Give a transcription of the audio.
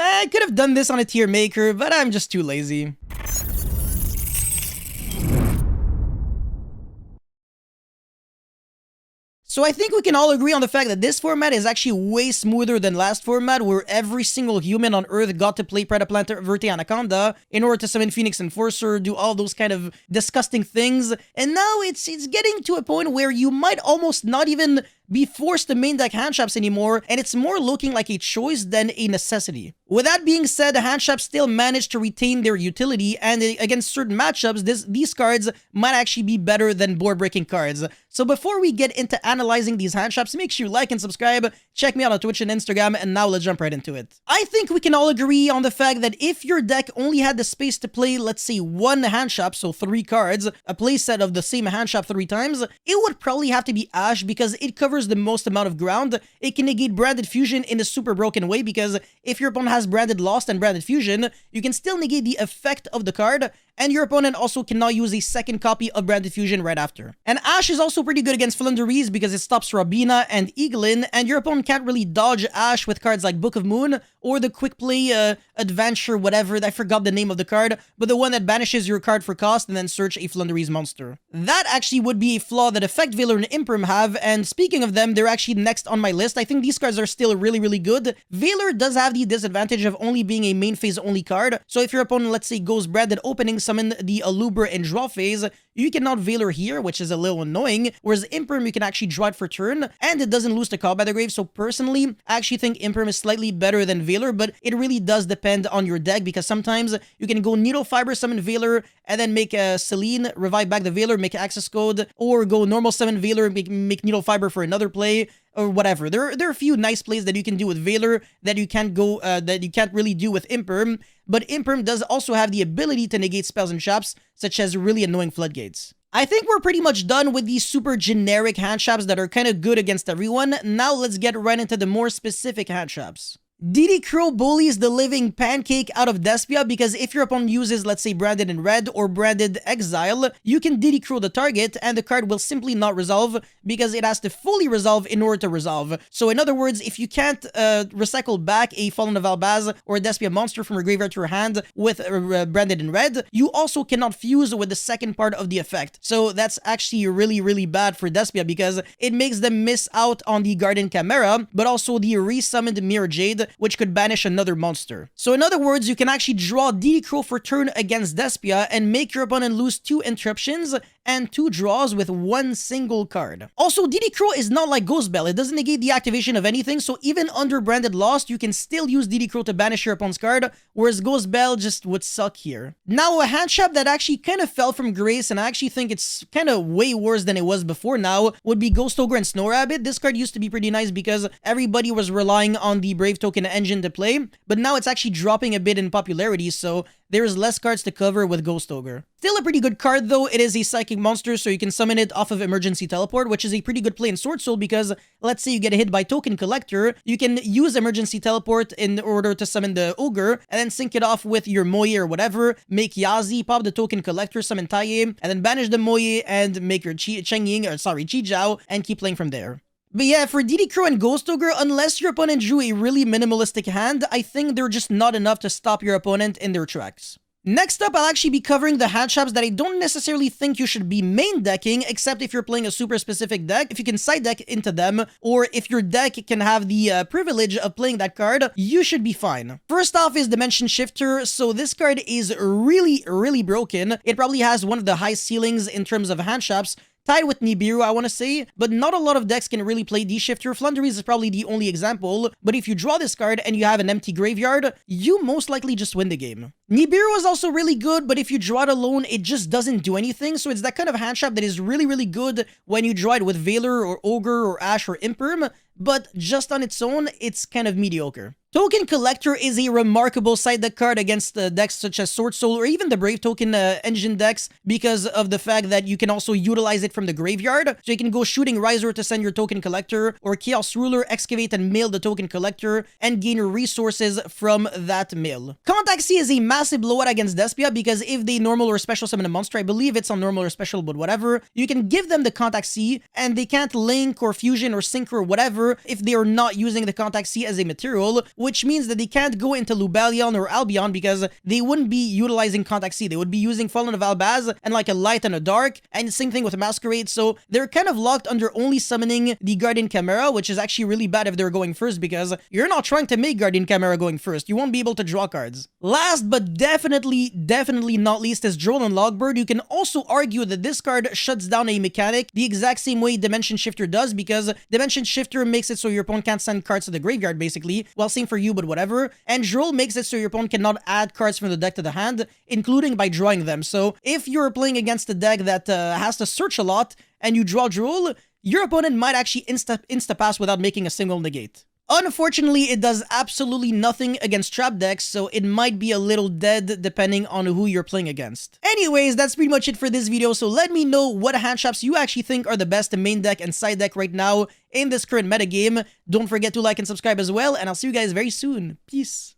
I could have done this on a tier maker, but I'm just too lazy. So I think we can all agree on the fact that this format is actually way smoother than last format, where every single human on Earth got to play Predaplantar Verte Anaconda in order to summon Phoenix Enforcer, do all those kind of disgusting things. And now it's getting to a point where you might almost not even be forced to main deck hand traps anymore, and it's more looking like a choice than a necessity. With that being said, the hand traps still manage to retain their utility, and against certain matchups, these cards might actually be better than board-breaking cards. So before we get into analyzing these hand traps, make sure you like and subscribe, check me out on Twitch and Instagram, and now let's jump right into it. I think we can all agree on the fact that if your deck only had the space to play, let's say, one hand trap, so 3 cards, a playset of the same hand trap 3 times, it would probably have to be Ash because it covers the most amount of ground. It can negate Branded Fusion in a super broken way because if your opponent has Branded Lost and Branded Fusion, you can still negate the effect of the card, and your opponent also cannot use a second copy of Branded Fusion right after. And Ash is also pretty good against Flunderies because it stops Robina and Eaglin, and your opponent can't really dodge Ash with cards like Book of Moon or the Quick Play Adventure, whatever, I forgot the name of the card, but the one that banishes your card for cost and then search a Flunderies monster. That actually would be a flaw that Effect Valor and Imprim have, and speaking of them, they're actually next on my list. I think these cards are still really, really good. Valor does have the disadvantage of only being a main phase only card, so if your opponent, let's say, goes Branded Opening, summon the Alubra in draw phase, you cannot Valor here, which is a little annoying, whereas Imprim, you can actually draw it for turn, and it doesn't lose to Call by the Grave, so personally, I actually think Imprim is slightly better than Valor, but it really does depend on your deck, because sometimes you can go Needle Fiber, summon Valor, and then make a Celine, revive back the Valor, make Access Code, or go normal summon Valor, make Needle Fiber for another play, or whatever. There are a few nice plays that you can do with Valor that you can't really do with Imprim, but Imprim does also have the ability to negate spells and traps, such as really annoying Floodgates. I think we're pretty much done with these super generic hand traps that are kind of good against everyone. Now let's get right into the more specific hand traps. DD Crow bullies the living pancake out of Despia because if your opponent uses, let's say, Branded in Red or Branded Exile, you can DD Crow the target and the card will simply not resolve because it has to fully resolve in order to resolve. So in other words, if you can't recycle back a Fallen of Albaz or a Despia monster from your graveyard to your hand with Branded in Red, you also cannot fuse with the second part of the effect. So that's actually really, really bad for Despia because it makes them miss out on the Guardian Chimera, but also the resummoned Mirror Jade, which could banish another monster. So in other words, you can actually draw DD Crow for turn against Despia and make your opponent lose 2 interruptions and 2 draws with 1 single card. Also, DD Crow is not like Ghost Bell. It doesn't negate the activation of anything, so even under Branded Lost, you can still use DD Crow to banish your opponent's card, whereas Ghost Bell just would suck here. Now, a hand trap that actually kind of fell from grace, and I actually think it's kind of way worse than it was before now, would be Ghost Ogre and Snow Rabbit. This card used to be pretty nice because everybody was relying on the Brave Token engine to play, but now it's actually dropping a bit in popularity, so there's less cards to cover with Ghost Ogre. Still a pretty good card though. It is a psychic monster, so you can summon it off of Emergency Teleport, which is a pretty good play in Sword Soul because let's say you get hit by Token Collector, you can use Emergency Teleport in order to summon the Ogre, and then sync it off with your Moye or whatever, make Yazi, pop the Token Collector, summon Taiye, and then banish the Moye and make your Chi Jiao, and keep playing from there. But yeah, for DD Crow and Ghost Ogre, unless your opponent drew a really minimalistic hand, I think they're just not enough to stop your opponent in their tracks. Next up, I'll actually be covering the hand traps that I don't necessarily think you should be main decking, except if you're playing a super specific deck. If you can side deck into them, or if your deck can have the privilege of playing that card, you should be fine. First off is Dimension Shifter, so this card is really, really broken. It probably has one of the high ceilings in terms of hand traps, tied with Nibiru, I want to say, but not a lot of decks can really play D-Shifter. Flunderies is probably the only example, but if you draw this card and you have an empty graveyard, you most likely just win the game. Nibiru is also really good, but if you draw it alone, it just doesn't do anything, so it's that kind of hand trap that is really, really good when you draw it with Valor or Ogre or Ash or Imprim, but just on its own, it's kind of mediocre. Token Collector is a remarkable side deck card against decks such as Sword Soul or even the Brave Token engine decks because of the fact that you can also utilize it from the graveyard. So you can go Shooting Riser to send your Token Collector, or Chaos Ruler, Excavate and mill the Token Collector and gain resources from that mill. Contaxi is a massive blowout against Despia because if they normal or special summon a monster, I believe it's on normal or special, but whatever, you can give them the Contact C and they can't link or fusion or sync or whatever if they are not using the Contact C as a material, which means that they can't go into Lubellion or Albion because they wouldn't be utilizing Contact C. They would be using Fallen of Albaz and like a light and a dark, and same thing with Masquerade, so they're kind of locked under only summoning the Guardian Chimera, which is actually really bad if they're going first because you're not trying to make Guardian Chimera going first. You won't be able to draw cards. Last but definitely not least is Droll and Logbird. You can also argue that this card shuts down a mechanic the exact same way Dimension Shifter does because Dimension Shifter makes it so your opponent can't send cards to the graveyard basically, well same for you but whatever, and Droll makes it so your opponent cannot add cards from the deck to the hand, including by drawing them. So if you're playing against a deck that has to search a lot and you draw Droll, your opponent might actually insta-pass without making a single negate. Unfortunately, it does absolutely nothing against trap decks, so it might be a little dead depending on who you're playing against. Anyways, that's pretty much it for this video, so let me know what hand traps you actually think are the best main deck and side deck right now in this current metagame. Don't forget to like and subscribe as well, and I'll see you guys very soon. Peace.